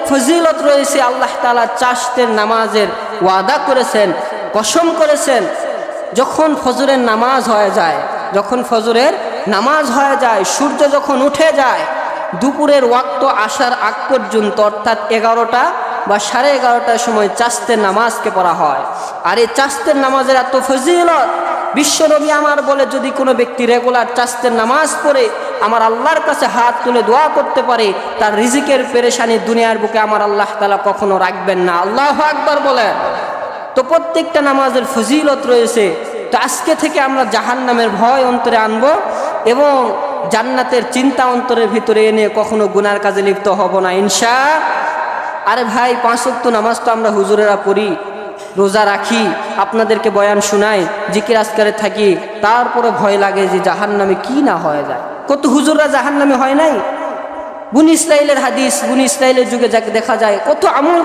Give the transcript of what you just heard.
ফজিলত রয়েছে। আল্লাহ তাআলা চাশতের নামাজের ওয়াদা করেছেন, কসম করেছেন, যখন ফজরের নামাজ হয়ে যায়, যখন ফজরের নামাজ হয়ে যায়, সূর্য যখন উঠে যায়, দুপুরের ওয়াক্ত আসার আগ পর্যন্ত, অর্থাৎ 11টা বা 11:30টার সময় চাশতের নামাজকে পড়া হয়। আর এই চাশতের নামাজের এত ফজিলত, বিশ্বনবী আমার বলে, যদি কোনো ব্যক্তি রেগুলার চাশতের নামাজ পড়ে আমার আল্লাহর কাছে হাত তুলে দোয়া করতে পারে, তার রিজিকের পেরেশানি দুনিয়ার বুকে আমার আল্লাহ তাআলা কখনো রাখবেন না। আল্লাহু আকবার বলেন। তো প্রত্যেকটা নামাজের ফজিলত রয়েছে। তো আজকে থেকে আমরা জাহান্নামের ভয় অন্তরে আনবো এবং জান্নাতের চিন্তা অন্তরের ভিতরে এনে কখনো গুনার কাজে লিপ্ত হব না, ইনশাআল্লাহ। আরে ভাই, 5 ওয়াক্ত নামাজ তো আমরা হুজুরেরা পড়ি, রোজা রাখি, আপনাদেরকে বয়ান শোনাই, জিকির আজকারে থাকি, তারপরে ভয় লাগে যে জাহান্নামে কি না হয়ে যায়। কত হুজুররা জাহান্নামে হয় নাই। বনি ইসরাইলের হাদিস, বনি ইসরাইলের যুগে যাকে দেখা যায় কত আমল